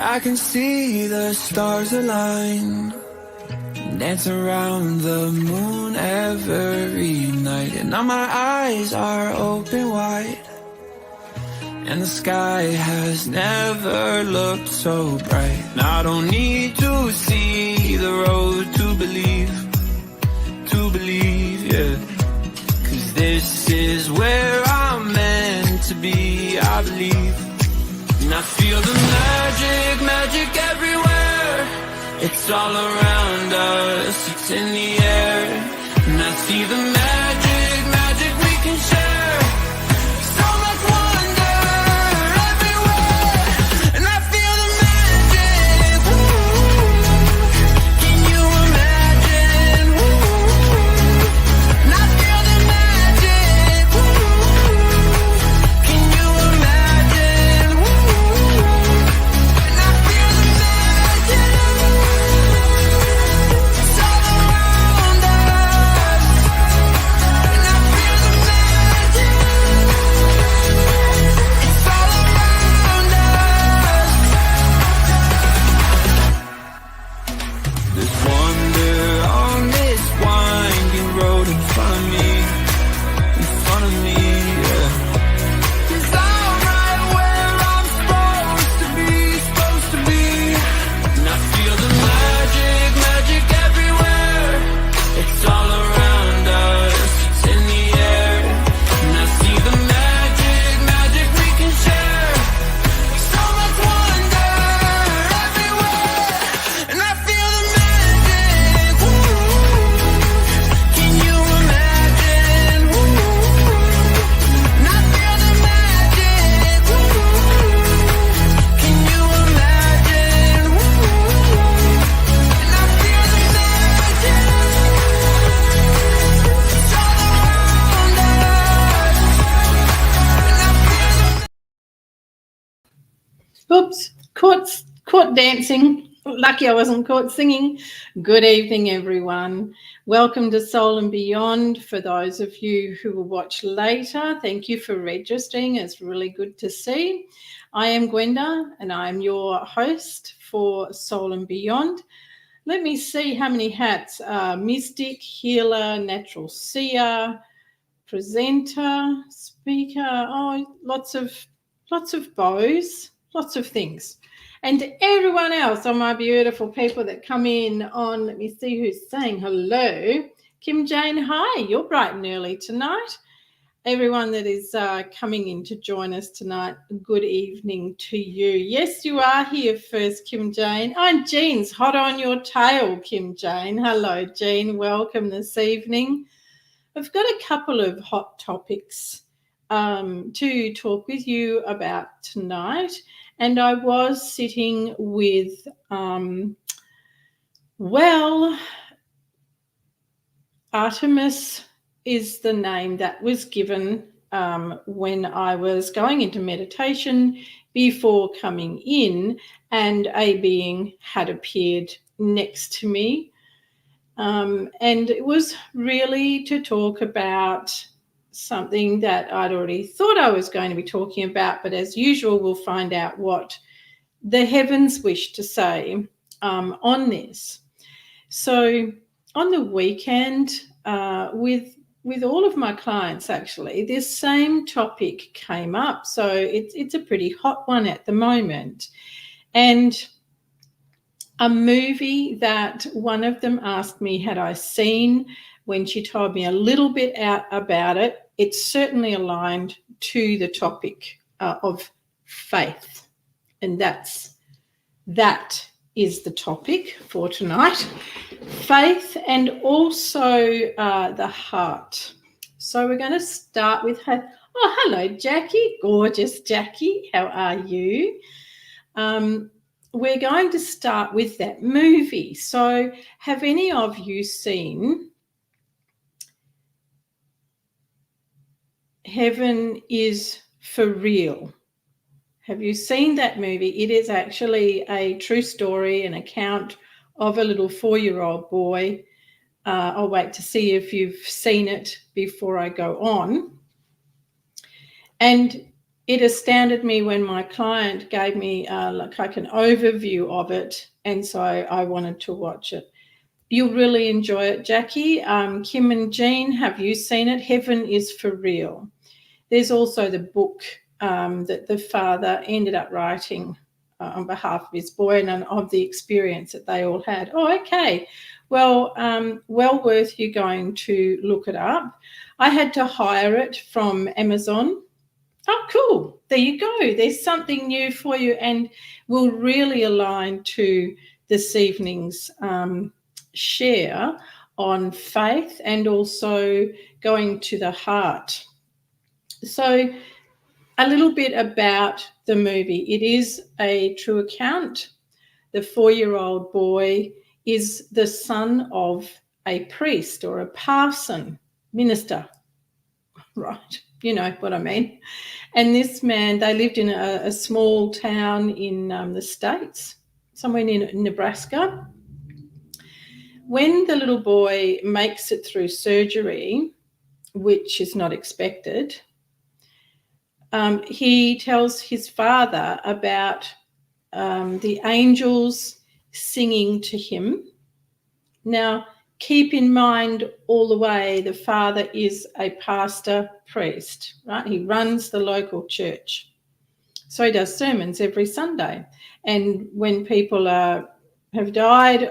I can see the stars align, dance around the moon every night. And now my eyes are open wide, and the sky has never looked so bright. And I don't need to see the road to believe, yeah. 'Cause this is where I'm meant to be, I believe. And I feel the magic everywhere. It's all around us, it's in the air. And I see the magic we can share. So much wonder everywhere. And I feel the magic, ooh. Can you imagine, ooh. And I feel the magic, ooh. Can you imagine, ooh. And I feel the magic. It's all around us. And I feel the magic. It's all around us. There's wonder on this winding road in front of me, yeah. 'Cause I'm right where I'm supposed to be. And I feel the magic everywhere. It's all around us, it's in the air. And I see the magic we can share. So much wonder everywhere. And I feel the magic, ooh. Can you imagine, ooh. And I feel the magic, ooh. Can you imagine, ooh. And I feel the magic. It's all around us. And I feel the Oops, caught dancing. Lucky I wasn't caught singing. Good evening, everyone. Welcome to Soul and Beyond. For those of you who will watch later, thank you for registering. It's really good to see. I am Gwenda, and I'm your host for Soul and Beyond. Let me see how many hats. Mystic, healer, natural seer, presenter, speaker. Oh, lots of bows, lots of things. And to everyone else, all my beautiful people that come in on, let me see who's saying hello. Kim Jane, hi, you're bright and early tonight. Everyone that is coming in to join us tonight, good evening to you. Yes, you are here first, Kim Jane. Oh, and Jean's hot on your tail, Kim Jane. Hello, Jean. Welcome this evening. I've got a couple of hot topics to talk with you about tonight. And I was sitting with, Artemis is the name that was given when I was going into meditation before coming in, and a being had appeared next to me. And it was really to talk about something that I'd already thought I was going to be talking about, but as usual, we'll find out what the heavens wish to say on this. So on the weekend, with all of my clients, actually, this same topic came up. So it's a pretty hot one at the moment. And a movie that one of them asked me had I seen, when she told me a little bit about it, it's certainly aligned to the topic of faith. And that is the topic for tonight, faith, and also the heart. So we're going to start with her. Oh, hello, Jackie. Gorgeous, Jackie. How are you? We're going to start with that movie. So have any of you seen Heaven is for Real? Have you seen that movie? It is actually a true story, an account of a little 4-year-old boy. I'll wait to see if you've seen it before I go on. And it astounded me when my client gave me like an overview of it, and so I wanted to watch it. You'll really enjoy it, Jackie. Kim and Jean, have you seen it? Heaven is for Real. There's also the book that the father ended up writing on behalf of his boy and of the experience that they all had. Oh, okay. Well, well worth you going to look it up. I had to hire it from Amazon. Oh, cool. There you go. There's something new for you and will really align to this evening's share on faith and also going to the heart. So a little bit about the movie. It is a true account. The 4-year-old boy is the son of a priest or a parson, minister, right? You know what I mean. And this man, they lived in a small town in the States, somewhere near Nebraska. When the little boy makes it through surgery, which is not expected, he tells his father about the angels singing to him. Now, keep in mind all the way the father is a pastor priest, right? He runs the local church. So he does sermons every Sunday. And when people have died,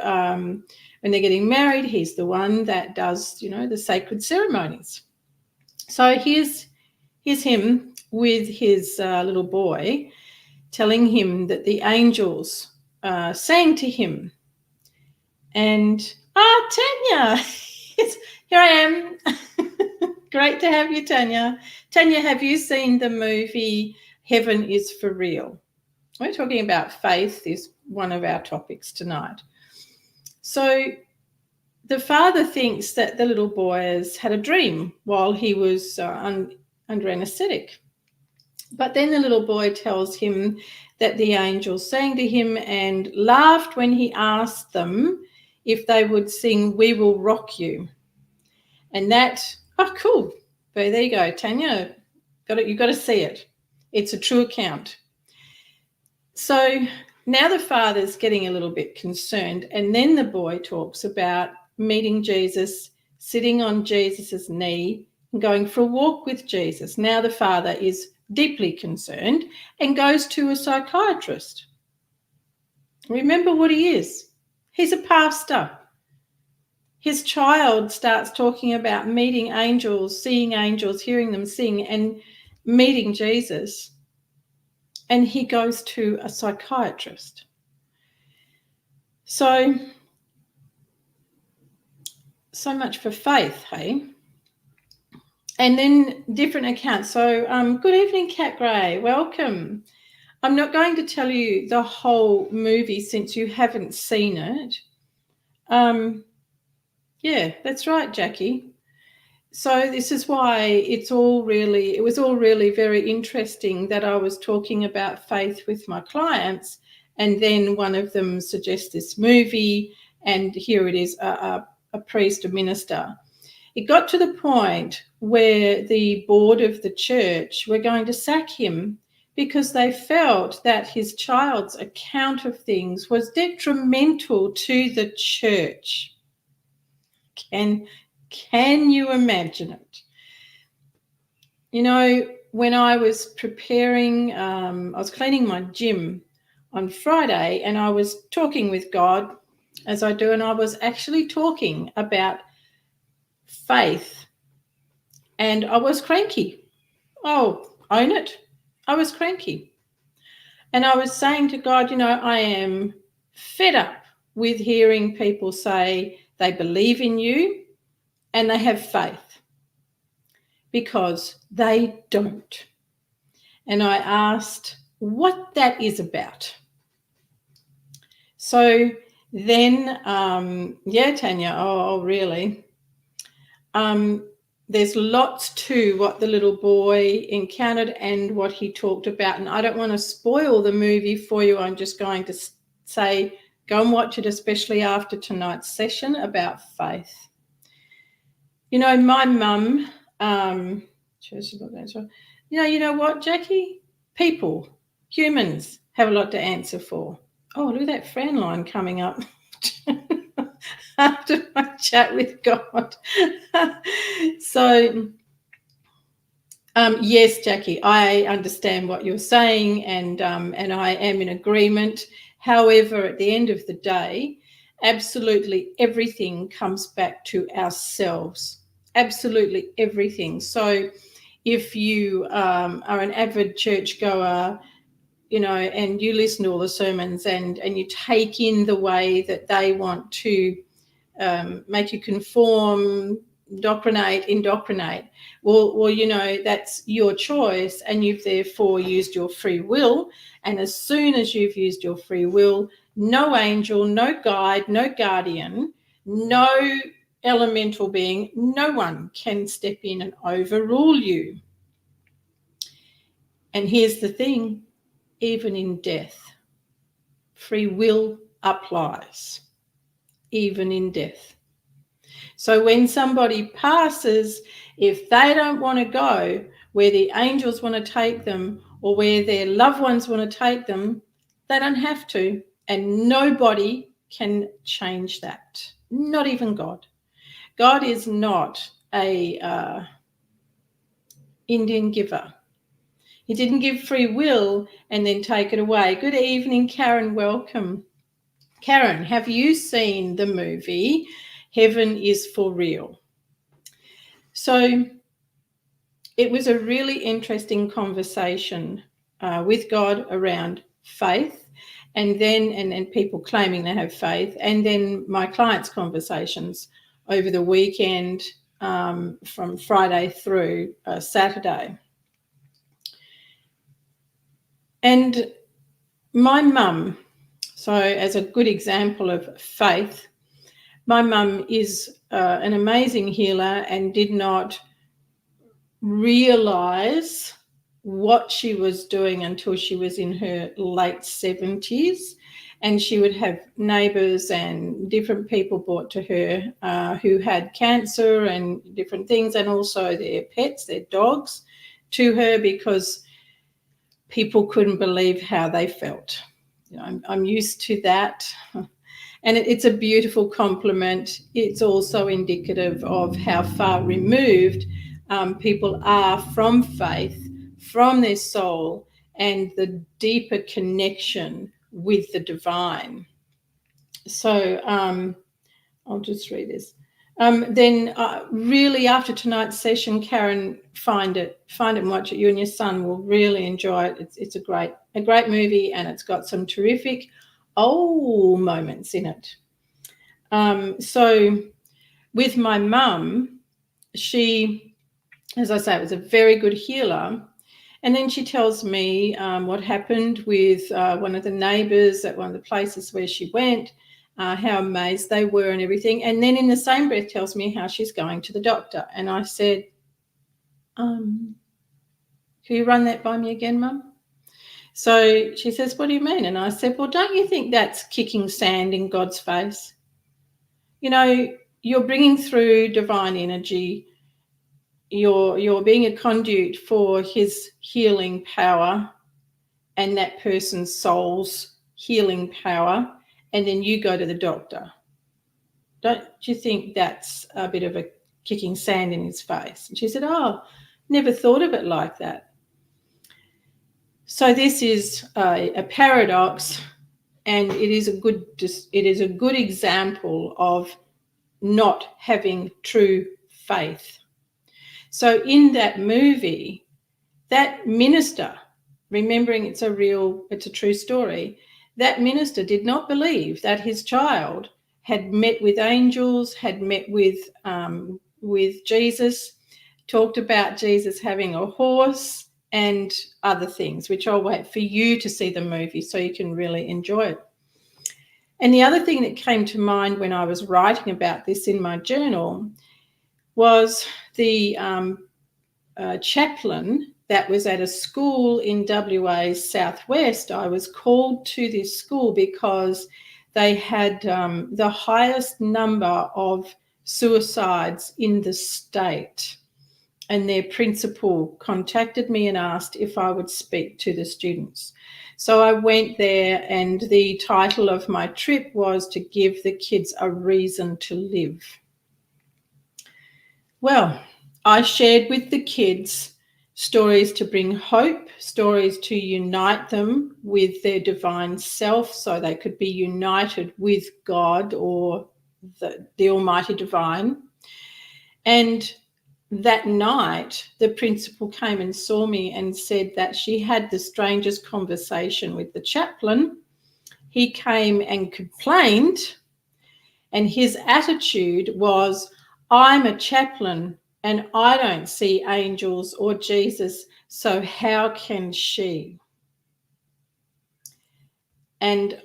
when they're getting married, he's the one that does, the sacred ceremonies. So here's him with his little boy telling him that the angels sang to him. And, Tanya, here I am. Great to have you, Tanya. Tanya, have you seen the movie Heaven is for Real? We're talking about faith is one of our topics tonight. So the father thinks that the little boy has had a dream while he was under anesthetic. But then the little boy tells him that the angels sang to him and laughed when he asked them if they would sing We Will Rock You. And that, cool. But there you go, Tanya. You've got to see it. It's a true account. So now the father's getting a little bit concerned, and then the boy talks about meeting Jesus, sitting on Jesus's knee, and going for a walk with Jesus. Now the father is deeply concerned and goes to a psychiatrist. Remember what he is. He's a pastor. His child starts talking about meeting angels, seeing angels, hearing them sing, and meeting Jesus. And he goes to a psychiatrist. So much for faith, hey? And then different accounts. So good evening, Cat Gray. Welcome. I'm not going to tell you the whole movie since you haven't seen it. Yeah, that's right, Jackie. So this is why it was all really very interesting that I was talking about faith with my clients, and then one of them suggests this movie, and here it is, a priest, a minister. It got to the point where the board of the church were going to sack him because they felt that his child's account of things was detrimental to the church. Can you imagine it? When I was preparing, I was cleaning my gym on Friday, and I was talking with God, as I do, and I was actually talking about faith, and I was cranky. Oh, own it. I was cranky. And I was saying to God, I am fed up with hearing people say they believe in you and they have faith, because they don't. And I asked what that is about. So then, Tanya, oh, really? There's lots to what the little boy encountered and what he talked about. And I don't want to spoil the movie for you. I'm just going to say, go and watch it, especially after tonight's session about faith. My mum, you know what, Jackie? People, humans have a lot to answer for. Oh, look at that Fran line coming up after my chat with God. So, yes, Jackie, I understand what you're saying, and I am in agreement. However, at the end of the day, absolutely everything comes back to ourselves. Absolutely everything. So if you are an avid churchgoer, and you listen to all the sermons and you take in the way that they want to make you conform, indoctrinate. Well, that's your choice, and you've therefore used your free will. And as soon as you've used your free will, no angel, no guide, no guardian, no elemental being, no one can step in and overrule you. And here's the thing, even in death, free will applies, even in death. So when somebody passes, if they don't want to go where the angels want to take them or where their loved ones want to take them, they don't have to. And nobody can change that, not even God. God is not a Indian giver. He didn't give free will and then take it away. Good evening, Karen. Welcome. Karen, have you seen the movie Heaven is for Real? So it was a really interesting conversation with God around faith, and then and people claiming they have faith, and then my clients' conversations over the weekend from Friday through Saturday. And my mum, so as a good example of faith, my mum is an amazing healer and did not realize what she was doing until she was in her late 70s. And she would have neighbours and different people brought to her who had cancer and different things, and also their pets, their dogs, to her, because people couldn't believe how they felt. I'm used to that. And it's a beautiful compliment. It's also indicative of how far removed people are from faith, from their soul, and the deeper connection with the divine. So I'll just read this. Then really after tonight's session, Karen, find it and watch it. You and your son will really enjoy it. It's a great movie, and it's got some terrific moments in it. So with my mum, she, as I say, was a very good healer. And then she tells me what happened with one of the neighbours at one of the places where she went, how amazed they were and everything. And then in the same breath tells me how she's going to the doctor. And I said, can you run that by me again, Mum? So she says, what do you mean? And I said, well, don't you think that's kicking sand in God's face? You're bringing through divine energy. You're being a conduit for his healing power and that person's soul's healing power, and then you go to the doctor. Don't you think that's a bit of a kicking sand in his face? And she said, never thought of it like that. So this is a paradox, and it is a good example of not having true faith. So in that movie, that minister, remembering it's a true story, that minister did not believe that his child had met with angels, had met with Jesus, talked about Jesus having a horse and other things, which I'll wait for you to see the movie so you can really enjoy it. And the other thing that came to mind when I was writing about this in my journal was the chaplain that was at a school in WA's southwest. I was called to this school because they had the highest number of suicides in the state. and their principal contacted me and asked if I would speak to the students. So I went there, and the title of my trip was to give the kids a reason to live. Well, I shared with the kids stories to bring hope, stories to unite them with their divine self so they could be united with God or the Almighty Divine. And that night, the principal came and saw me and said that she had the strangest conversation with the chaplain. He came and complained, and his attitude was, I'm a chaplain and I don't see angels or Jesus, so how can she? And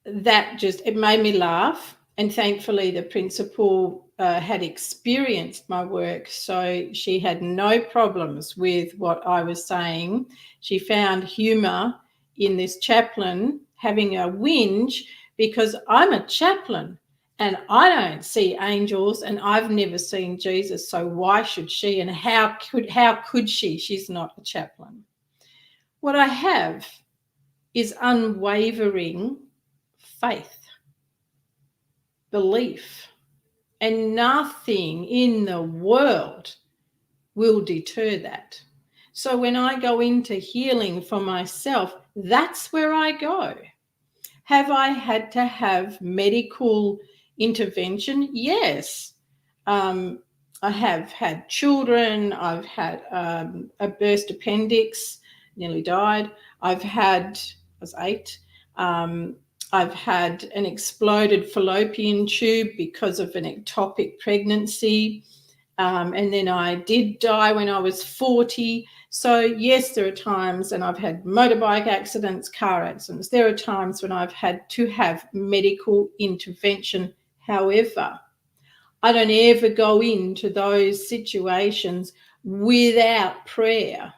that it made me laugh. And thankfully, the principal had experienced my work, so she had no problems with what I was saying. She found humour in this chaplain having a whinge because I'm a chaplain and I don't see angels and I've never seen Jesus, so why should she? And how could she? She's not a chaplain. What I have is unwavering faith, belief, and nothing in the world will deter that. So when I go into healing for myself, that's where I go. Have I had to have medical intervention? Yes. I have had children. I've had a burst appendix, nearly died. I was 8. I've had an exploded fallopian tube because of an ectopic pregnancy. And then I did die when I was 40. So yes, there are times, and I've had motorbike accidents, car accidents. There are times when I've had to have medical intervention. However, I don't ever go into those situations without prayer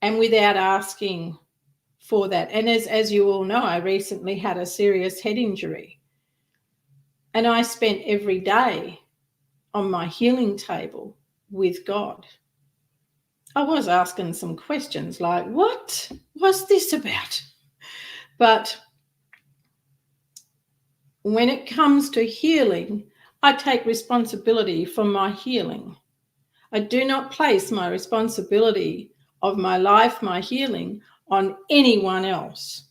and without asking for that. And as you all know, I recently had a serious head injury, and I spent every day on my healing table with God. I was asking some questions like, what was this about? But when it comes to healing, I take responsibility for my healing. I do not place my responsibility of my life, my healing, on anyone else.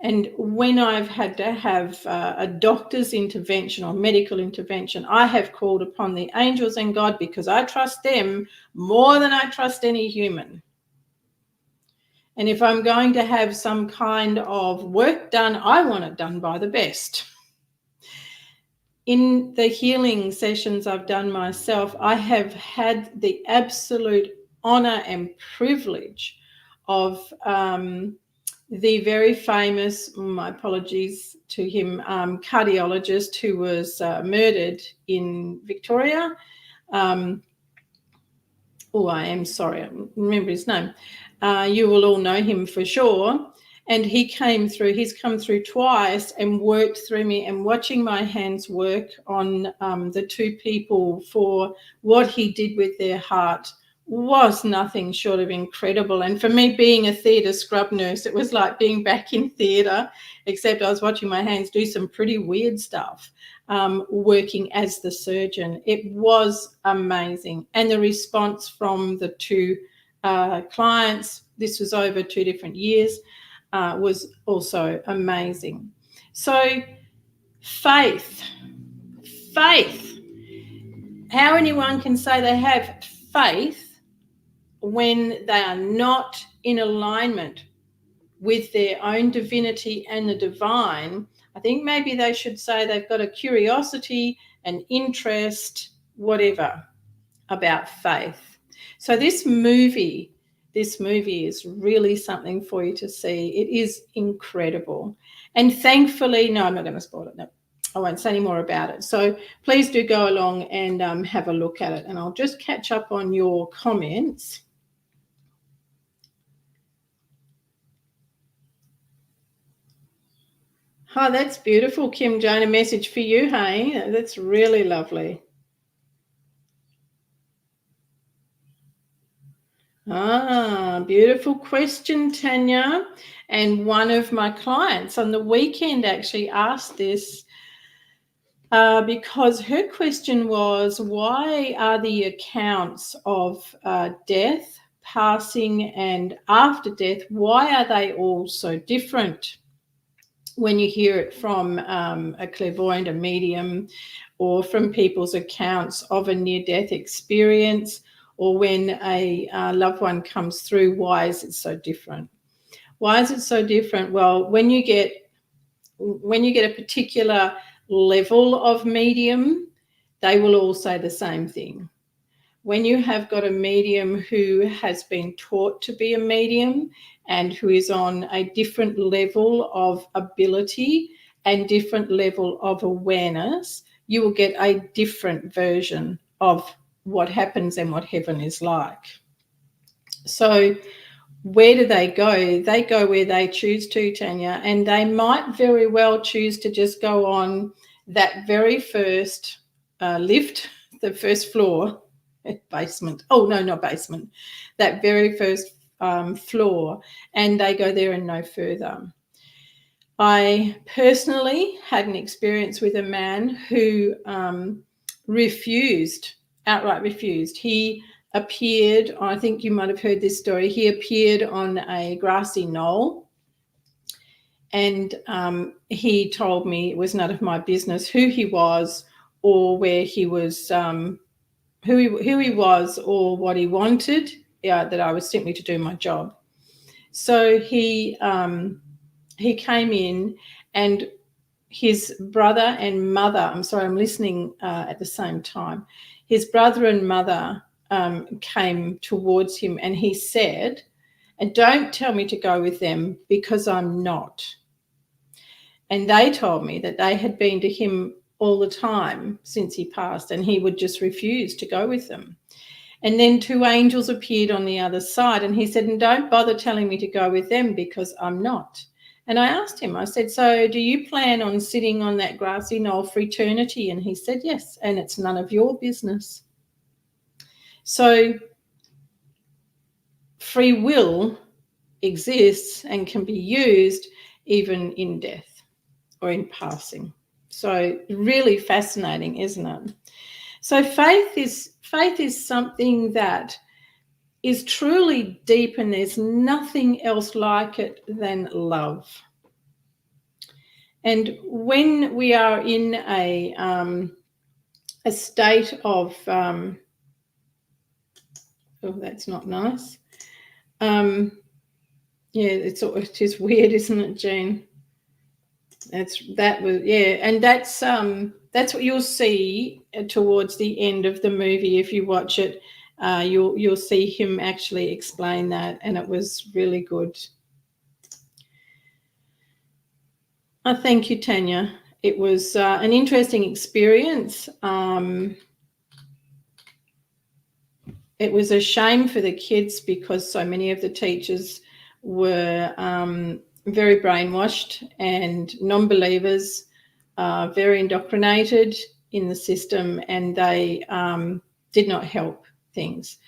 And when I've had to have a doctor's intervention or medical intervention, I have called upon the angels and God because I trust them more than I trust any human. And if I'm going to have some kind of work done, I want it done by the best. In the healing sessions I've done myself, I have had the absolute honor and privilege of the very famous, my apologies to him, cardiologist who was murdered in Victoria. I am sorry, I don't remember his name. You will all know him for sure. And he's come through twice and worked through me, and watching my hands work on the two people for what he did with their heart was nothing short of incredible. And for me, being a theatre scrub nurse, it was like being back in theatre, except I was watching my hands do some pretty weird stuff, working as the surgeon. It was amazing. And the response from the two clients, this was over 2 different years, was also amazing. So faith, how anyone can say they have faith when they are not in alignment with their own divinity and the divine. I think maybe they should say they've got a curiosity, an interest, whatever, about faith. So this movie is really something for you to see. It is incredible. And thankfully, no, I'm not going to spoil it. No, I won't say any more about it. So please do go along and have a look at it. And I'll just catch up on your comments. Oh, that's beautiful, Kim Jane. A message for you, hey? That's really lovely. Beautiful question, Tanya. And one of my clients on the weekend actually asked this because her question was, why are the accounts of death, passing, and after death, why are they all so different when you hear it from a clairvoyant, a medium, or from people's accounts of a near-death experience, or when a loved one comes through? Why is it so different? Why is it so different? Well, when you get a particular level of medium, they will all say the same thing. When you have got a medium who has been taught to be a medium and who is on a different level of ability and different level of awareness, you will get a different version of what happens and what heaven is like. So where do they go? They go where they choose to, Tanya, and they might very well choose to just go on that very first lift, the first floor, basement. Oh, no, not basement. That very first floor, and they go there and no further. I personally had an experience with a man who outright refused. He appeared, I think you might have heard this story, he appeared on a grassy knoll, and he told me it was none of my business who he was or where he was, who he was or what he wanted, that I was simply to do my job. So he came in, and his brother and mother, I'm sorry, I'm listening at the same time. His brother and mother came towards him, and he said, and don't tell me to go with them because I'm not. And they told me that they had been to him all the time since he passed, and he would just refuse to go with them. And then two angels appeared on the other side, and he said, and don't bother telling me to go with them because I'm not. And I asked him, I said, so do you plan on sitting on that grassy knoll for eternity? And he said, yes, and it's none of your business. So free will exists and can be used even in death or in passing. So really fascinating, isn't it? So faith is something that is truly deep, and there's nothing else like it than love. And when we are in a state of, oh, that's not nice. Yeah, it is weird, isn't it, Jean? And that's what you'll see towards the end of the movie. If you watch it, you'll see him actually explain that, and it was really good. Thank you, Tanya. It was an interesting experience. It was a shame for the kids because so many of the teachers were very brainwashed and non-believers, very indoctrinated in the system, and they did not help things.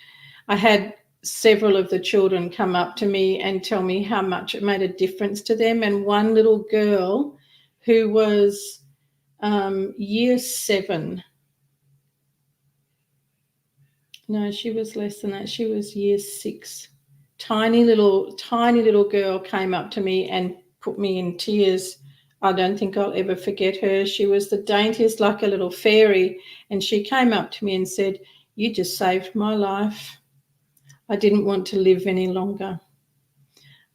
I had several of the children come up to me and tell me how much it made a difference to them. And one little girl who was year 7, no, she was less than that. She was year 6. Tiny little girl came up to me and put me in tears. I don't think I'll ever forget her. She was the daintiest, like a little fairy. And she came up to me and said, you just saved my life. I didn't want to live any longer.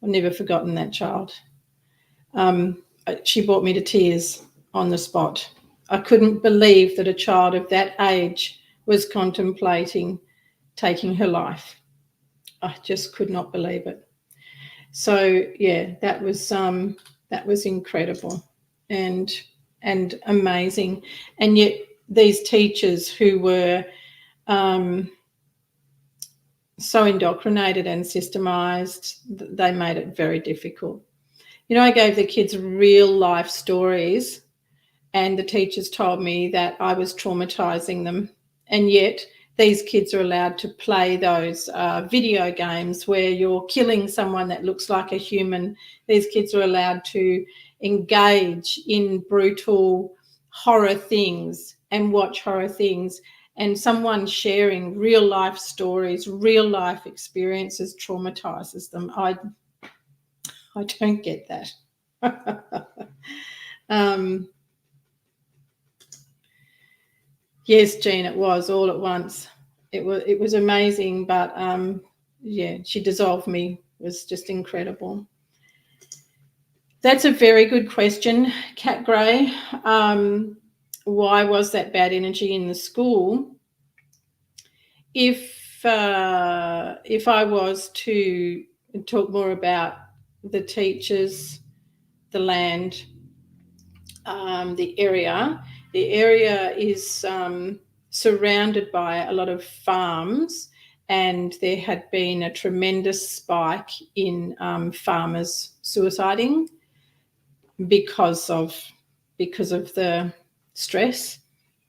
I've never forgotten that child. She brought me to tears on the spot. I couldn't believe that a child of that age was contemplating taking her life. I just could not believe it. So yeah, that was incredible and amazing. And yet these teachers who were so indoctrinated and systemized, they made it very difficult. You know, I gave the kids real life stories, and the teachers told me that I was traumatizing them, and yet these kids are allowed to play those video games where you're killing someone that looks like a human. These kids are allowed to engage in brutal horror things and watch horror things, and someone sharing real life stories, real life experiences traumatizes them. I don't get that. Yes, Jean, it was all at once. It was amazing, but yeah, she dissolved me. It was just incredible. That's a very good question, Cat Gray. Why was that bad energy in the school? If I was to talk more about the teachers, the land, the area is surrounded by a lot of farms, and there had been a tremendous spike in farmers suiciding because of the stress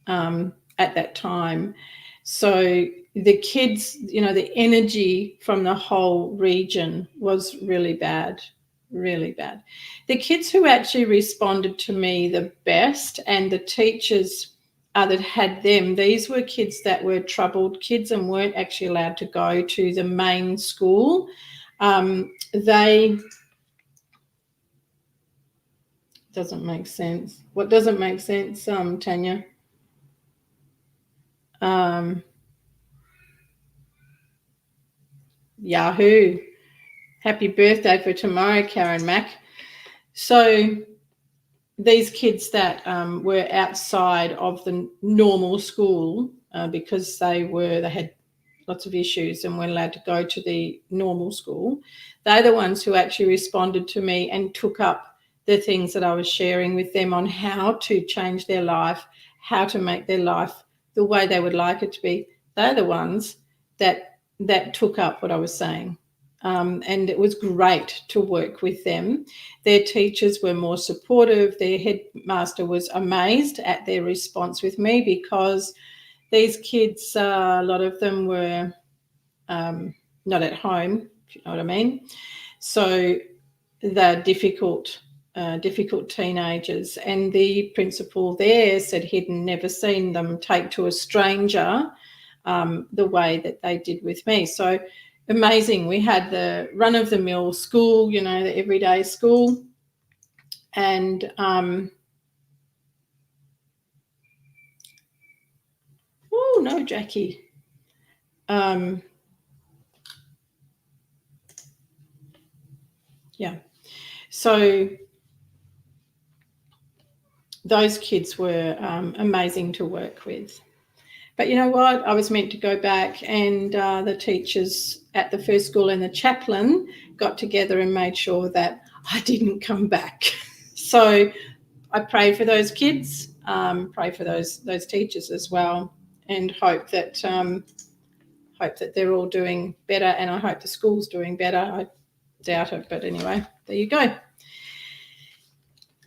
at that time. So the kids, the energy from the whole region was really bad. Really bad. The kids who actually responded to me the best, and the teachers that had them, these were kids that were troubled kids and weren't actually allowed to go to the main school. They doesn't make sense. What doesn't make sense, Tanya? Yahoo. Happy birthday for tomorrow, Karen Mack. So these kids that were outside of the normal school because they had lots of issues and weren't allowed to go to the normal school, they're the ones who actually responded to me and took up the things that I was sharing with them on how to change their life, how to make their life the way they would like it to be. They're the ones that took up what I was saying. And it was great to work with them. Their teachers were more supportive. Their headmaster was amazed at their response with me, because these kids, a lot of them were not at home, if you know what I mean. So they're difficult teenagers. And the principal there said he'd never seen them take to a stranger the way that they did with me. So amazing. We had the run-of-the-mill school, the everyday school, and oh no, Jackie. Yeah. So those kids were amazing to work with. But you know what? I was meant to go back, and the teachers at the first school and the chaplain got together and made sure that I didn't come back. So I pray for those kids, pray for those teachers as well, and hope that they're all doing better, and I hope the school's doing better. I doubt it, but anyway, there you go.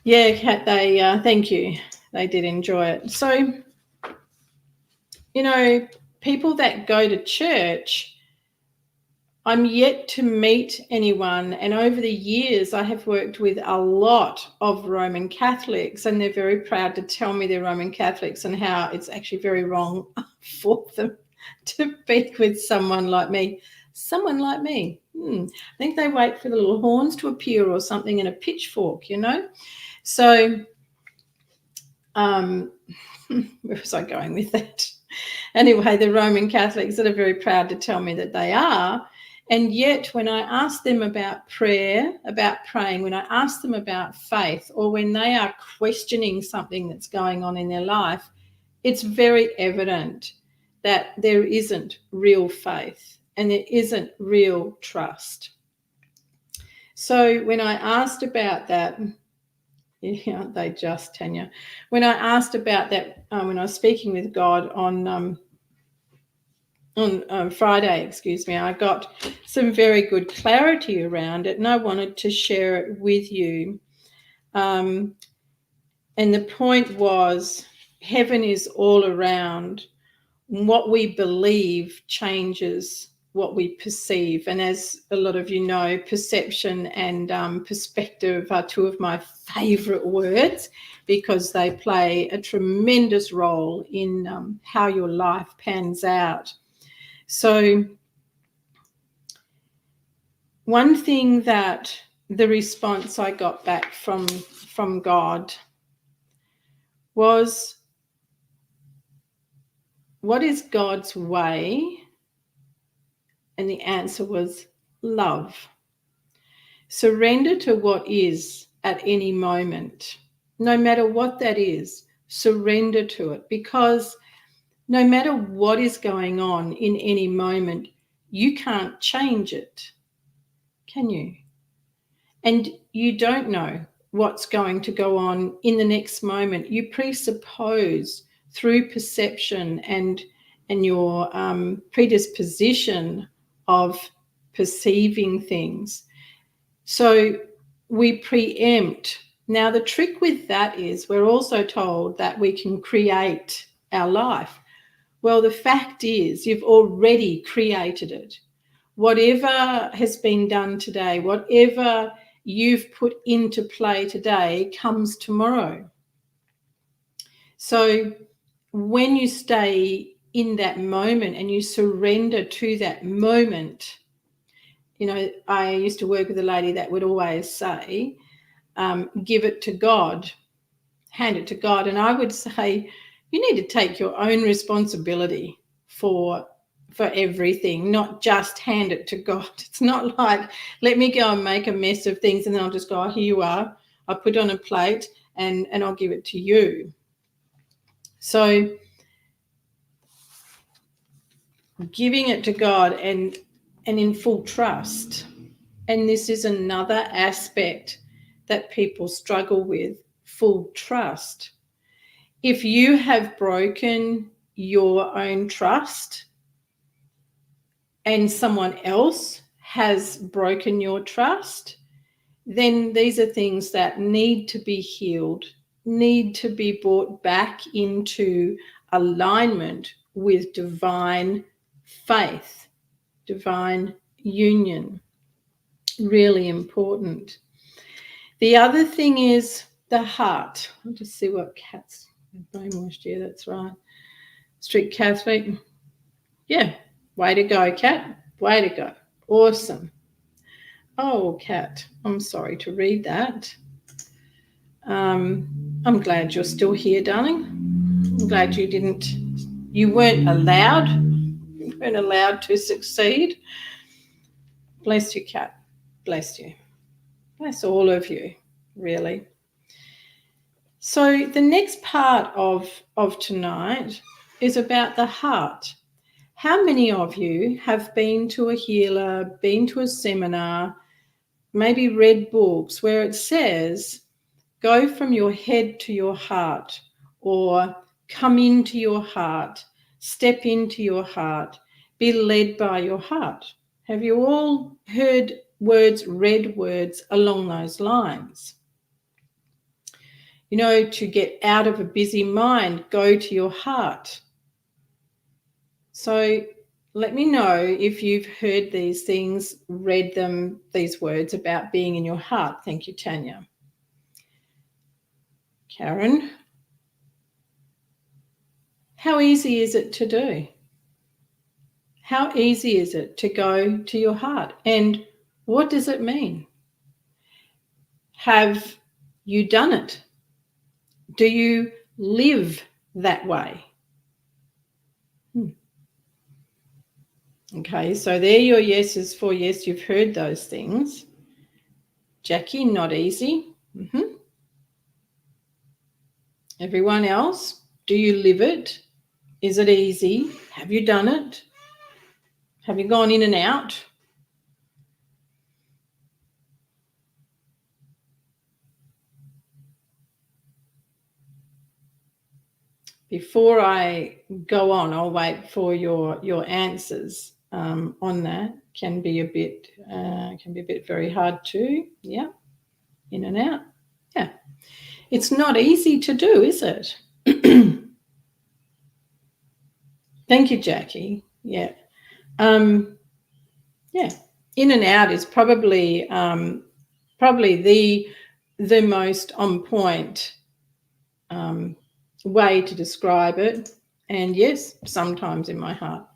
Yeah, Kat, they thank you. They did enjoy it. So, people that go to church, I'm yet to meet anyone, and over the years I have worked with a lot of Roman Catholics, and they're very proud to tell me they're Roman Catholics and how it's actually very wrong for them to be with someone like me. Someone like me. I think they wait for the little horns to appear or something and a pitchfork, So where was I going with that? Anyway, the Roman Catholics that are very proud to tell me that they are. And yet when I ask them about prayer, about praying, when I ask them about faith, or when they are questioning something that's going on in their life, it's very evident that there isn't real faith and there isn't real trust. So when I asked about that, yeah, they just, Tanya. When I asked about that, when I was speaking with God on Friday, I got some very good clarity around it, and I wanted to share it with you. And the point was, heaven is all around. what we believe changes what we perceive. And as a lot of you know, perception and perspective are two of my favourite words, because they play a tremendous role in how your life pans out. So one thing that the response I got back from God was, what is God's way? And the answer was love. Surrender to what is at any moment, no matter what that is. Surrender to it, because no matter what is going on in any moment, you can't change it, can you? And you don't know what's going to go on in the next moment. You presuppose through perception and your predisposition of perceiving things. So we preempt. Now, the trick with that is we're also told that we can create our life. Well, the fact is you've already created it. Whatever has been done today, whatever you've put into play today comes tomorrow. So when you stay in that moment and you surrender to that moment, you know, I used to work with a lady that would always say, give it to God, hand it to God. And I would say, you need to take your own responsibility for everything, not just hand it to God. It's not like, let me go and make a mess of things and then I'll just go, oh, here you are. I'll put it on a plate and I'll give it to you. So giving it to God and in full trust. And this is another aspect that people struggle with, full trust. If you have broken your own trust and someone else has broken your trust, then these are things that need to be healed, need to be brought back into alignment with divine faith, divine union. Really important. The other thing is the heart. I'll just see what Kat's brainwashed here. That's right. Strict Catholic. Yeah. Way to go, Kat. Way to go. Awesome. Oh, Kat, I'm sorry to read that. I'm glad you're still here, darling. I'm glad you weren't allowed to succeed. Bless you, Kat. Bless you. Bless all of you, really. So the next part of tonight is about the heart. How many of you have been to a healer, been to a seminar, maybe read books where it says, go from your head to your heart, or come into your heart, step into your heart, be led by your heart? Have you all heard words, read words along those lines? You know, to get out of a busy mind, go to your heart. So let me know if you've heard these things, read them, these words about being in your heart. Thank you, Tanya. Karen, how easy is it to do? How easy is it to go to your heart? And what does it mean? Have you done it? Do you live that way? Okay, so there your yeses for yes, you've heard those things. Jackie, not easy. Everyone else, do you live it? Is it easy? Have you done it? Have you gone in and out? Before I go on, I'll wait for your answers on that. Can be a bit very hard too. Yeah, in and out. Yeah, it's not easy to do, is it? Thank you, Jackie. Yeah. Yeah. In and out is probably the most on point way to describe it. And yes, sometimes in my heart,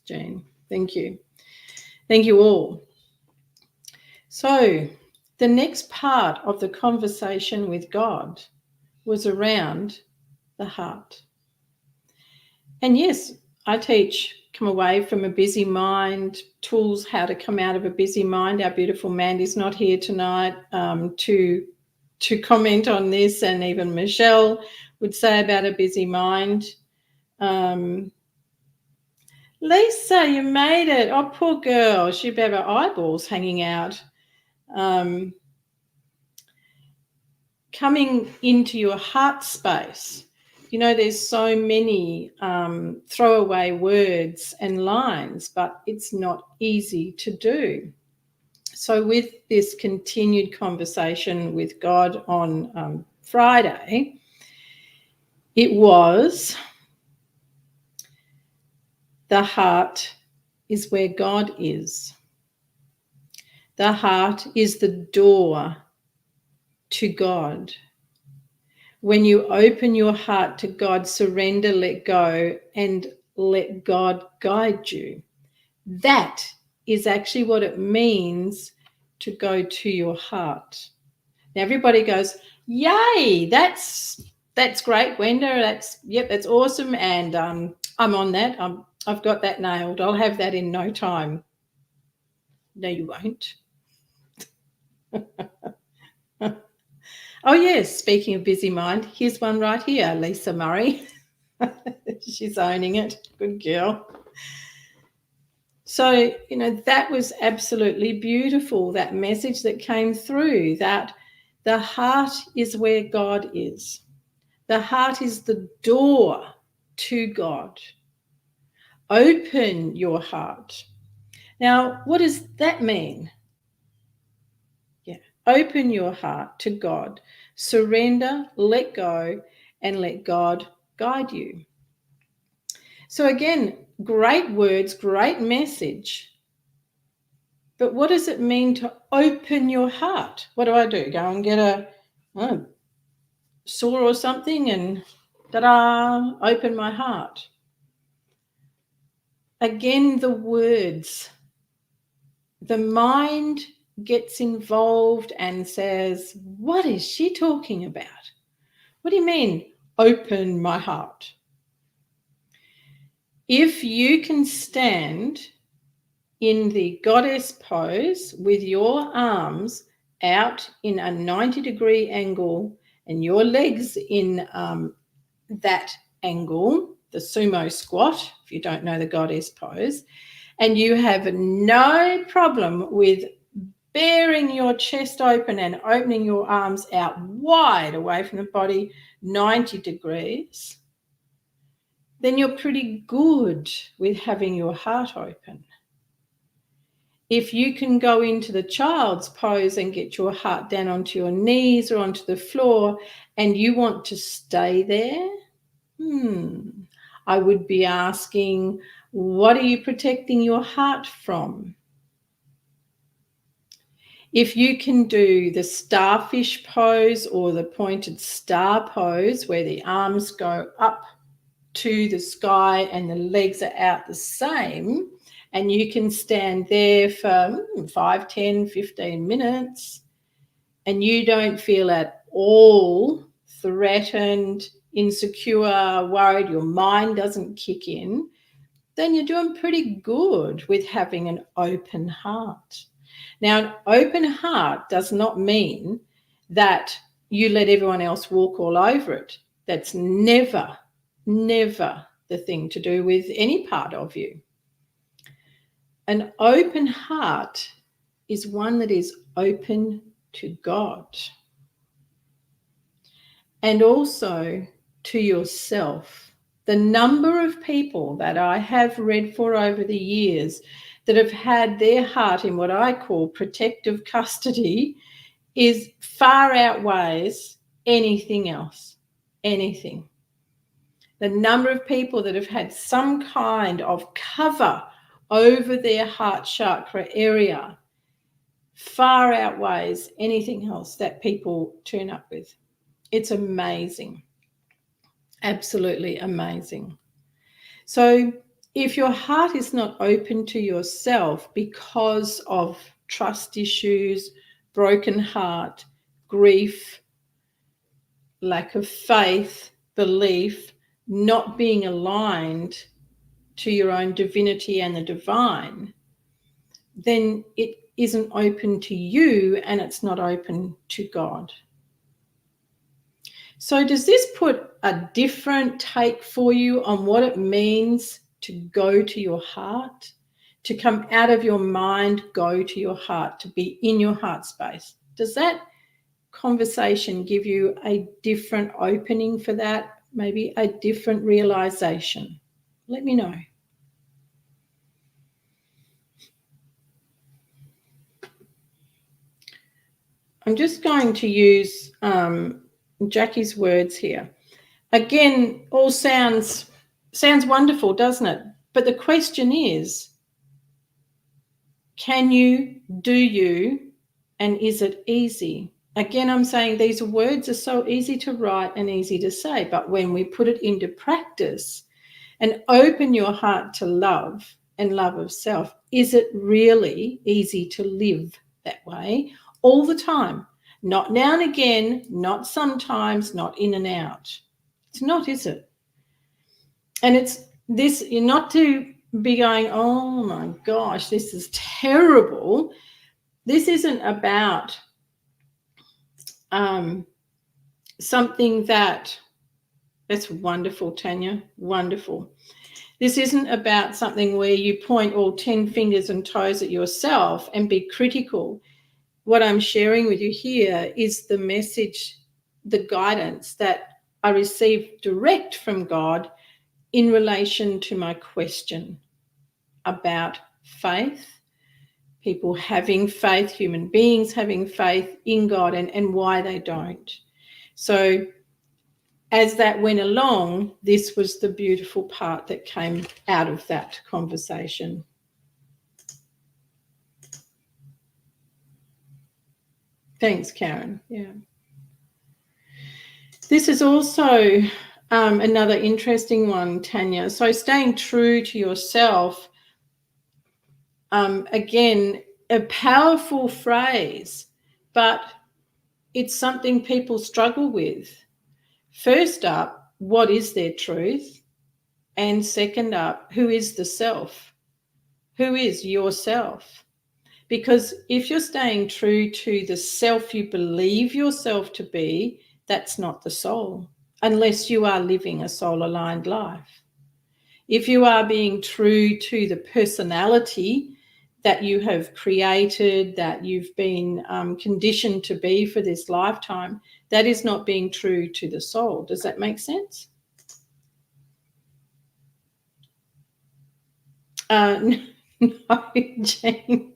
Jean. Thank you. Thank you all. So the next part of the conversation with God was around the heart. And yes, I teach come away from a busy mind, tools how to come out of a busy mind. Our beautiful Mandy's not here tonight to comment on this, and even Michelle would say about a busy mind. Lisa, you made it. Oh, poor girl. She'd have her eyeballs hanging out. Coming into your heart space. You know, there's so many throwaway words and lines, but it's not easy to do. So with this continued conversation with God on Friday, it was the heart is where God is. The heart is the door to God. When you open your heart to God, surrender, let go, and let God guide you. That is actually what it means to go to your heart. Now everybody goes, yay, that's great, Gwenda. That's awesome. And I'm on that. I've got that nailed. I'll have that in no time. No, you won't. Oh, yes, speaking of busy mind, here's one right here, Lisa Murray. She's owning it. Good girl. So, you know, that was absolutely beautiful, that message that came through, that the heart is where God is. The heart is the door to God. Open your heart. Now, what does that mean? Yeah, open your heart to God. Surrender, let go, and let God guide you. So again, great words, great message. But what does it mean to open your heart? What do? Go and get a saw or something and ta-da, open my heart. Again, the words. The mind gets involved and says, what is she talking about? What do you mean, open my heart? If you can stand in the goddess pose with your arms out in a 90-degree angle and your legs in that angle, the sumo squat, if you don't know the goddess pose, and you have no problem with bearing your chest open and opening your arms out wide away from the body, 90 degrees, then you're pretty good with having your heart open. If you can go into the child's pose and get your heart down onto your knees or onto the floor and you want to stay there, I would be asking, what are you protecting your heart from? If you can do the starfish pose or the pointed star pose where the arms go up to the sky and the legs are out the same, and you can stand there for 5, 10, 15 minutes and you don't feel at all threatened, insecure, worried, your mind doesn't kick in, then you're doing pretty good with having an open heart. Now, an open heart does not mean that you let everyone else walk all over it. That's never the thing to do with any part of you. An open heart is one that is open to God and also to yourself. The number of people that I have read for over the years that have had their heart in what I call protective custody is far outweighs anything else, anything. The number of people that have had some kind of cover over their heart chakra area far outweighs anything else that people turn up with. It's amazing. Absolutely amazing. So if your heart is not open to yourself because of trust issues, broken heart, grief, lack of faith, belief, not being aligned to your own divinity and the divine, then it isn't open to you and it's not open to God. So does this put a different take for you on what it means to go to your heart, to come out of your mind, go to your heart, to be in your heart space? Does that conversation give you a different opening for that, maybe a different realization? Let me know. I'm just going to use Jackie's words here. Again, all sounds wonderful, doesn't it? But the question is, can you, do you, and is it easy? Again, I'm saying these words are so easy to write and easy to say, but when we put it into practice and open your heart to love and love of self, is it really easy to live that way all the time? Not now and again, not sometimes, not in and out. It's not, is it? And it's this, you're not to be going, oh my gosh, this is terrible. This isn't about something that's wonderful, Tanya, wonderful. This isn't about something where you point all 10 fingers and toes at yourself and be critical. What I'm sharing with you here is the message, the guidance that I received direct from God in relation to my question about faith, people having faith, human beings having faith in God, and why they don't. So as that went along, this was the beautiful part that came out of that conversation. Thanks, Karen. Yeah. This is also another interesting one, Tanya. So staying true to yourself, again, a powerful phrase, but it's something people struggle with. First up, what is their truth? And second up, who is the self? Who is yourself? Because if you're staying true to the self you believe yourself to be, that's not the soul, unless you are living a soul-aligned life. If you are being true to the personality that you have created, that you've been conditioned to be for this lifetime, that is not being true to the soul. Does that make sense? No, Jane.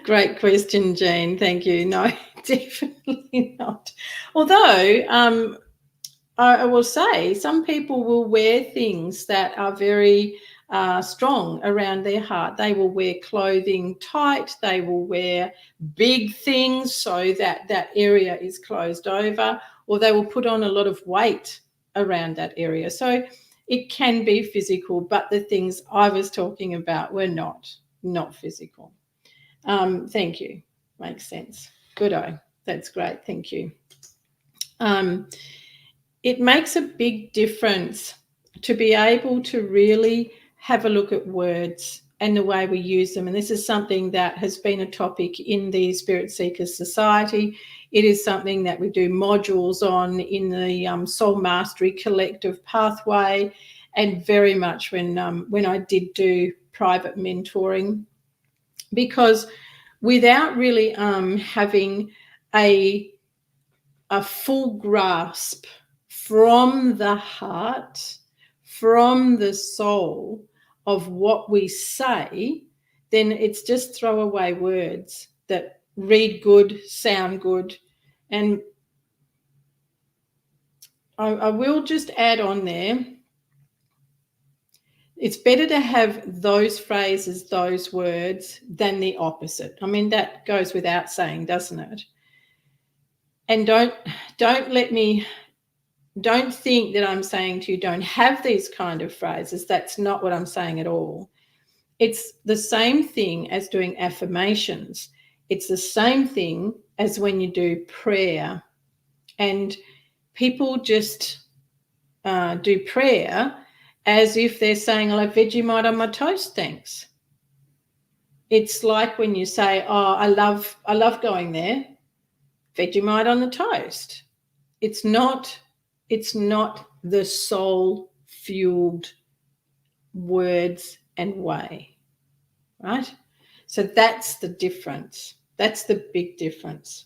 Great question, Jane. Thank you. No, definitely not. Although I will say some people will wear things that are very strong around their heart. They will wear clothing tight. They will wear big things so that that area is closed over, or they will put on a lot of weight around that area. So it can be physical, but the things I was talking about were not physical. Thank you. Makes sense. Good-o. That's great. Thank you. It makes a big difference to be able to really have a look at words and the way we use them. And this is something that has been a topic in the Spirit Seekers Society. It is something that we do modules on in the Soul Mastery Collective Pathway, and very much when I did do private mentoring, because without really having a full grasp from the heart, from the soul of what we say, then it's just throwaway words that read good, sound good, and I will just add on there, it's better to have those phrases, those words, than the opposite. I mean, that goes without saying, doesn't it? And don't think that I'm saying to you don't have these kind of phrases. That's not what I'm saying at all. It's the same thing as doing affirmations. It's the same thing as when you do prayer. And people just do prayer as if they're saying, I'll have Vegemite on my toast, thanks. It's like when you say, oh, I love going there, Vegemite on the toast. It's not the soul fueled words and way, right? So that's the difference. That's the big difference.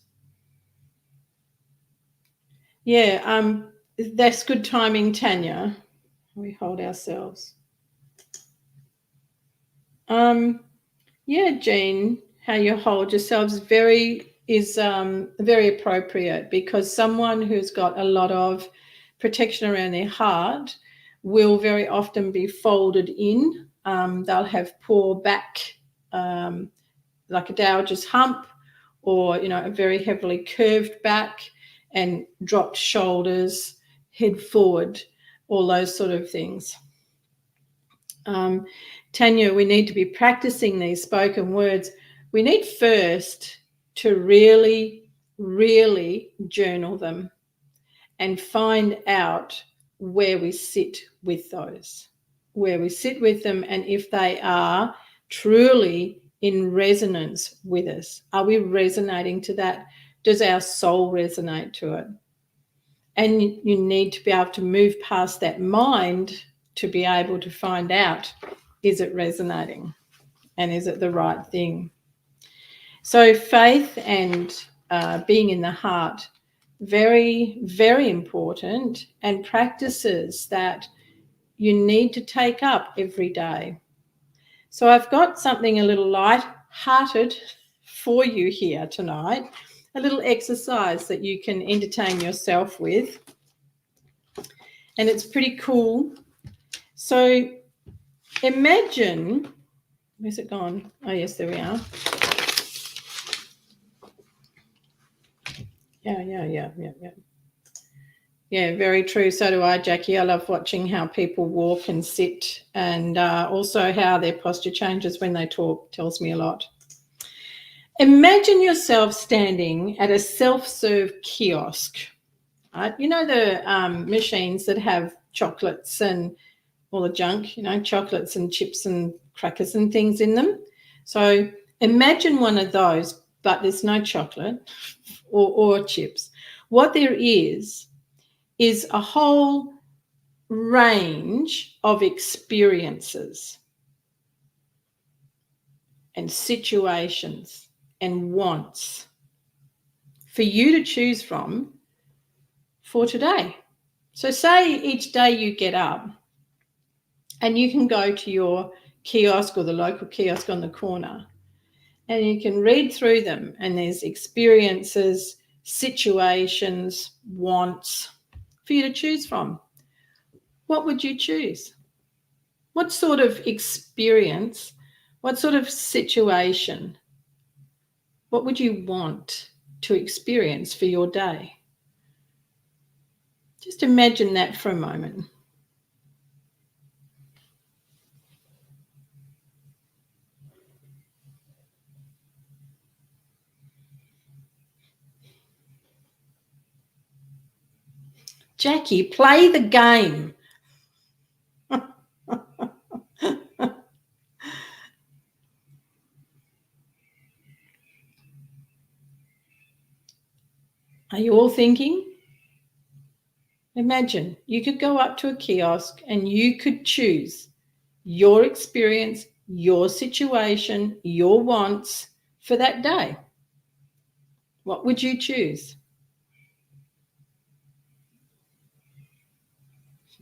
Yeah, that's good timing, Tanya. We hold ourselves. Yeah, Jean, how you hold yourselves is very appropriate, because someone who's got a lot of protection around their heart will very often be folded in. They'll have poor back, like a dowager's hump, or a very heavily curved back and dropped shoulders, head forward, all those sort of things. Tanya, we need to be practicing these spoken words. We need first to really, really journal them and find out where we sit with those, where we sit with them, and if they are truly in resonance with us. Are we resonating to that? Does our soul resonate to it? And you need to be able to move past that mind to be able to find out, is it resonating and is it the right thing? So faith and being in the heart, very, very important, and practices that you need to take up every day. So I've got something a little light-hearted for you here tonight, a little exercise that you can entertain yourself with. And it's pretty cool. So imagine, where's it gone? Oh, yes, there we are. Yeah. Yeah, very true. So do I, Jackie. I love watching how people walk and sit, and also how their posture changes when they talk. Tells me a lot. Imagine yourself standing at a self-serve kiosk. Right? You know the machines that have chocolates and all the junk, chocolates and chips and crackers and things in them. So imagine one of those, but there's no chocolate or chips. What there is a whole range of experiences and situations and wants for you to choose from for today. So say each day you get up and you can go to your kiosk or the local kiosk on the corner, and you can read through them, and there's experiences, situations, wants for you to choose from. What would you choose? What sort of experience, what sort of situation, what would you want to experience for your day? Just imagine that for a moment. Jackie, play the game. Are you all thinking? Imagine you could go up to a kiosk and you could choose your experience, your situation, your wants for that day. What would you choose?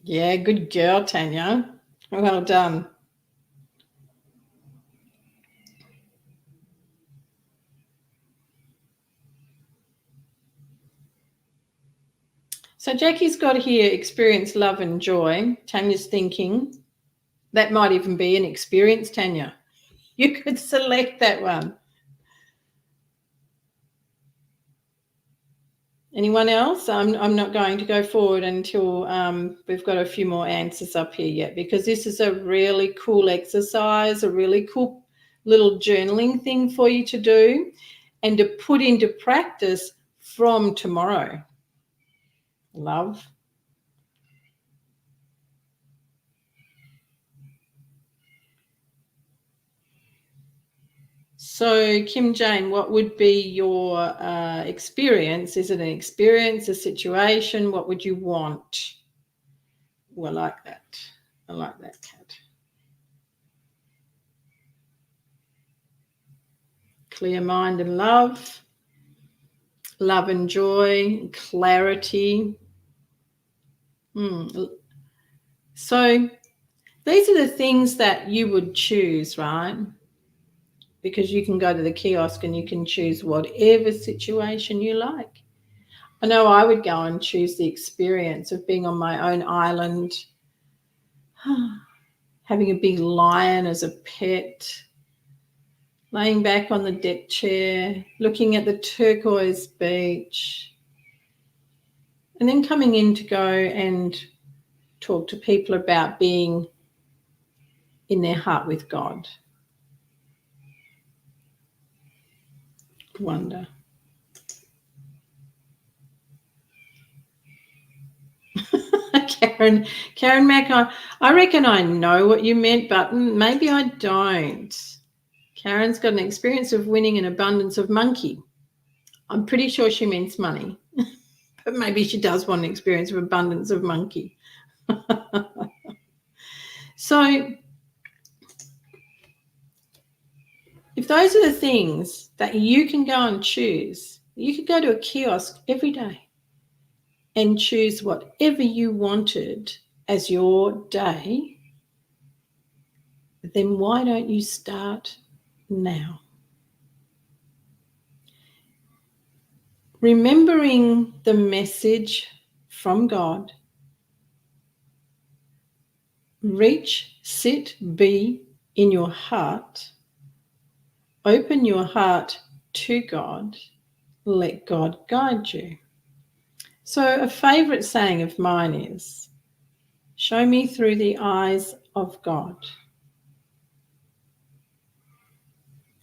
Yeah, good girl, Tanya. Well done. So Jackie's got here experience, love and joy. Tanya's thinking that might even be an experience, Tanya. You could select that one. Anyone else? I'm not going to go forward until we've got a few more answers up here yet, because this is a really cool exercise, a really cool little journaling thing for you to do and to put into practice from tomorrow. Love. So, Kim Jane, what would be your experience? Is it an experience, a situation? What would you want? Well, I like that. I like that, Kat. Clear mind and love and joy, clarity. So these are the things that you would choose, right? Because you can go to the kiosk and you can choose whatever situation you like. I know I would go and choose the experience of being on my own island, having a big lion as a pet, laying back on the deck chair, looking at the turquoise beach, and then coming in to go and talk to people about being in their heart with God. Wonder. Karen Mack, I reckon I know what you meant, but maybe I don't. Karen's got an experience of winning an abundance of monkey. I'm pretty sure she means money, but maybe she does want an experience of abundance of monkey. So if those are the things that you can go and choose, you could go to a kiosk every day and choose whatever you wanted as your day, then why don't you start now? Remembering the message from God, reach, sit, be in your heart, open your heart to God, let God guide you. So a favourite saying of mine is, show me through the eyes of God.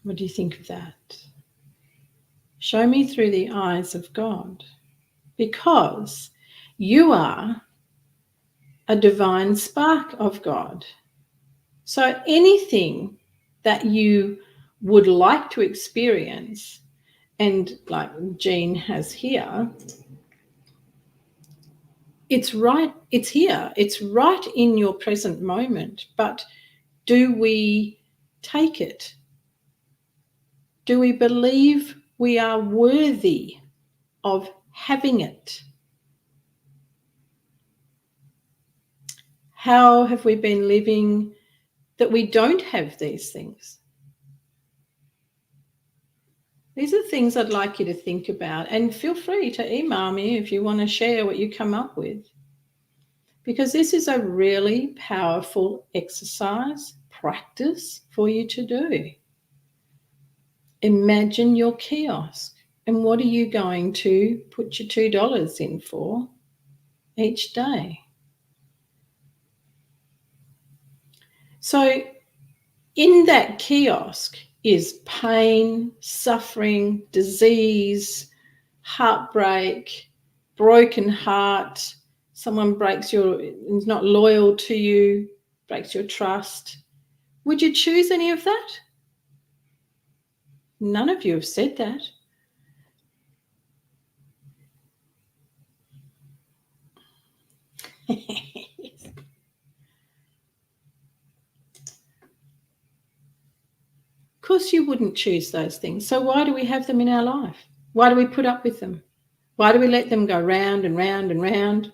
What do you think of that? Show me through the eyes of God, because you are a divine spark of God. So anything that you would like to experience, and like Jean has here, it's right, it's here, it's right in your present moment. But do we take it? Do we believe we are worthy of having it? How have we been living that we don't have these things? These are things I'd like you to think about, and feel free to email me if you want to share what you come up with, because this is a really powerful exercise, practice for you to do. Imagine your kiosk, and what are you going to put your $2 in for each day? So in that kiosk is pain, suffering, disease, heartbreak, broken heart, someone is not loyal to you, breaks your trust. Would you choose any of that? None of you have said that. Of course you wouldn't choose those things. So why do we have them in our life? Why do we put up with them? Why do we let them go round and round and round?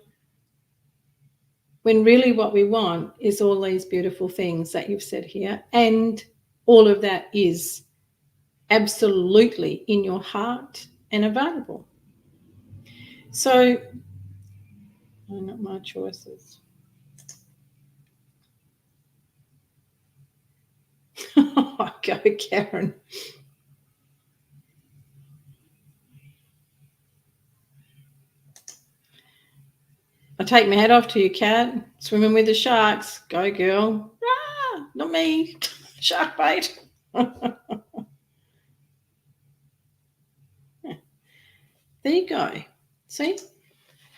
When really what we want is all these beautiful things that you've said here, and all of that is absolutely in your heart and available. So No, not my choices. Go, Karen. I take my hat off to you, Cat. Swimming with the sharks. Go, girl. Ah, not me. Shark bait. There you go. See?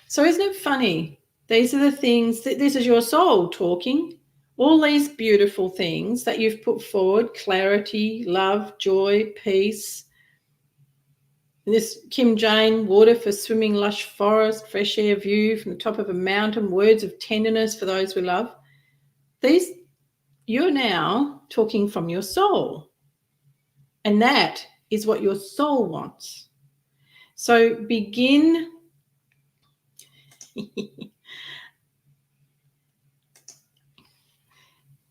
So isn't it funny? These are the things that this is your soul talking. All these beautiful things that you've put forward, clarity, love, joy, peace. This Kim Jane, water for swimming, lush forest, fresh air view from the top of a mountain, words of tenderness for those we love. These, you're now talking from your soul. And that is what your soul wants. So begin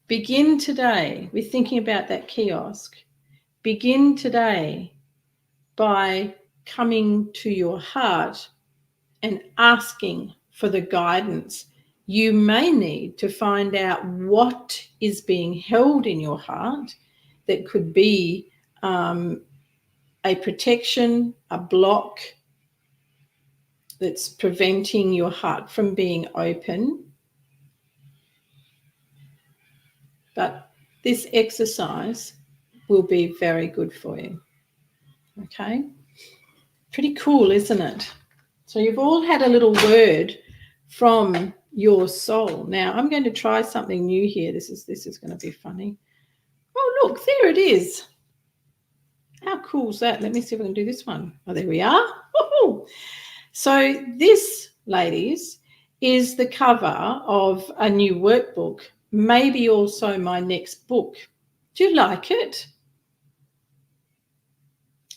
begin today with thinking about that kiosk. Begin today by coming to your heart and asking for the guidance you may need to find out what is being held in your heart that could be a protection, a block that's preventing your heart from being open. But this exercise will be very good for you. Okay? Pretty cool, isn't it? So you've all had a little word from your soul. Now I'm going to try something new here. This is going to be funny. Oh, look, there it is. How cool is that? Let me see if I can do this one. Oh, there we are. Woo-hoo. So this, ladies, is the cover of a new workbook, maybe also my next book. Do you like it?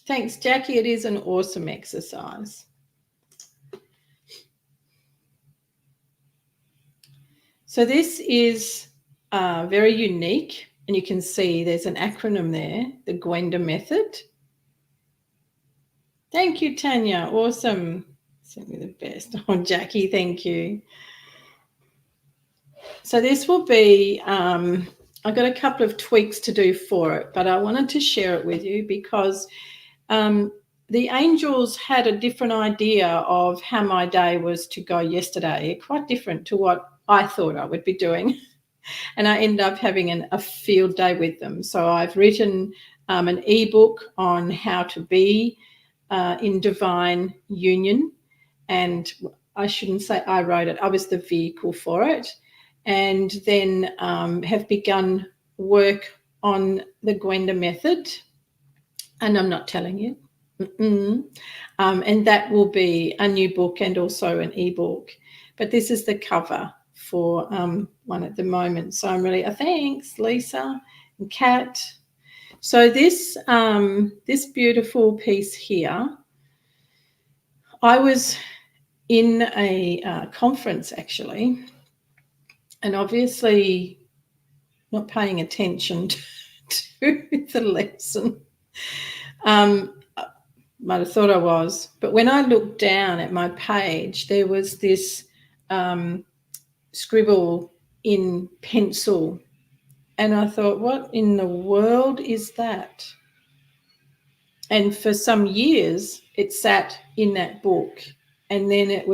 Thanks, Jackie. It is an awesome exercise. So this is very unique, and you can see there's an acronym there, the Gwenda method. Thank you, Tanya. Awesome. Sent me the best. Oh, Jackie, thank you. So this will be, I've got a couple of tweaks to do for it, but I wanted to share it with you because the angels had a different idea of how my day was to go yesterday, quite different to what I thought I would be doing. And I ended up having a field day with them. So I've written an ebook on how to be in divine union. And I shouldn't say I wrote it. I was the vehicle for it. And then have begun work on the Gwenda method. And I'm not telling you. And that will be a new book and also an ebook. But this is the cover for one at the moment. So I'm really, thanks, Lisa and Kat. So this beautiful piece here, I was in a conference actually, and obviously not paying attention to the lesson. Might have thought I was, but when I looked down at my page, there was this scribble in pencil, and I thought, what in the world is that? And for some years it sat in that book, and then it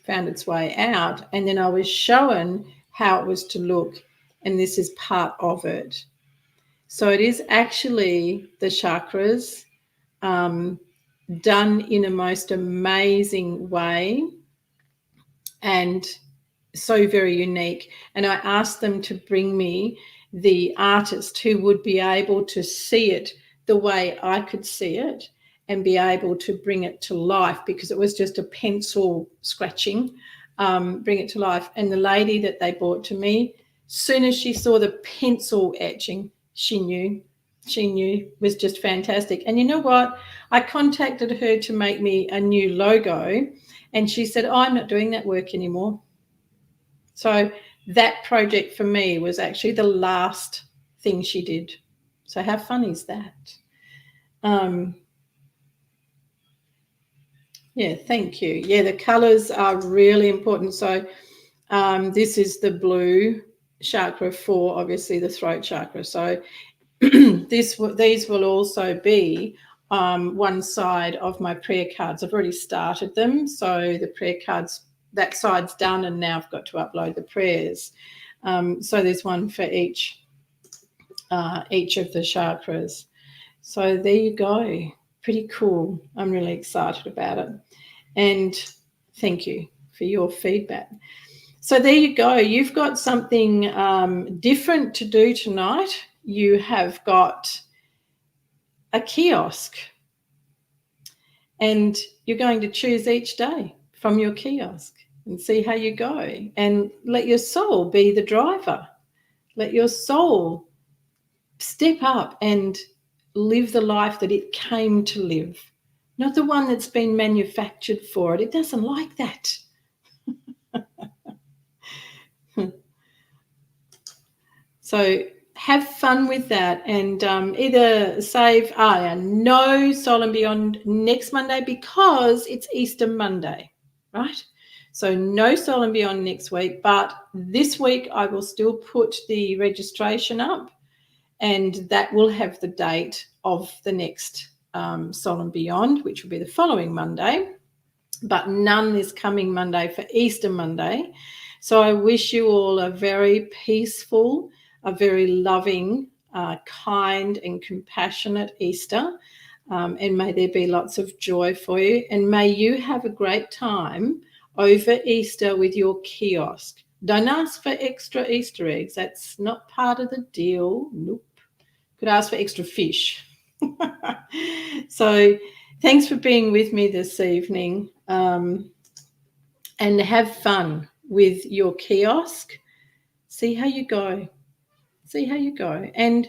found its way out, and then I was shown how it was to look, and this is part of it. So it is actually the chakras done in a most amazing way and so very unique. And I asked them to bring me the artist who would be able to see it the way I could see it and be able to bring it to life, because it was just a pencil scratching, bring it to life. And the lady that they brought to me, soon as she saw the pencil etching, she knew. It was just fantastic. And you know what? I contacted her to make me a new logo, and she said, oh, I'm not doing that work anymore. So that project for me was actually the last thing she did. So how fun is that? Yeah, thank you. Yeah, the colours are really important. So this is the blue chakra for obviously the throat chakra. So these will also be one side of my prayer cards. I've already started them. So the prayer cards, that side's done, and now I've got to upload the prayers. So there's one for each of the chakras. So there you go. Pretty cool. I'm really excited about it. And thank you for your feedback. So there you go. You've got something different to do tonight. You have got a kiosk, and you're going to choose each day from your kiosk and see how you go, and let your soul be the driver. Let your soul step up and live the life that it came to live, not the one that's been manufactured for it. It doesn't like that. So have fun with that, and either save no Soul and Beyond next Monday because it's Easter Monday, right? So no Soul and Beyond next week, but this week I will still put the registration up, and that will have the date of the next Soul and Beyond, which will be the following Monday, but none this coming Monday for Easter Monday. So I wish you all a very peaceful, a very loving, kind and compassionate Easter. And may there be lots of joy for you. And may you have a great time over Easter with your kiosk. Don't ask for extra Easter eggs. That's not part of the deal. Nope. Could ask for extra fish. So thanks for being with me this evening. And have fun with your kiosk. See how you go. See how you go. And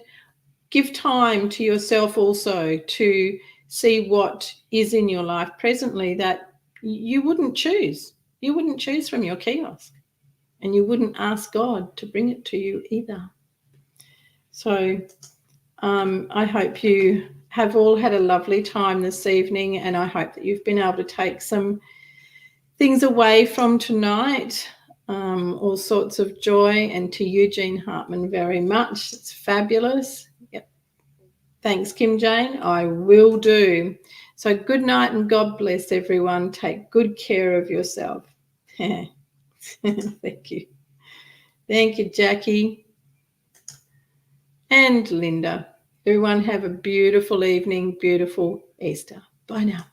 give time to yourself also to see what is in your life presently that you wouldn't choose. You wouldn't choose from your kiosk. And you wouldn't ask God to bring it to you either. So I hope you have all had a lovely time this evening, and I hope that you've been able to take some things away from tonight, all sorts of joy. And to Eugene Hartman, very much. It's fabulous. Yep. Thanks, Kim Jane. I will do. So good night and God bless everyone. Take good care of yourself. Thank you. Thank you, Jackie and Linda. Everyone have a beautiful evening, beautiful Easter. Bye now.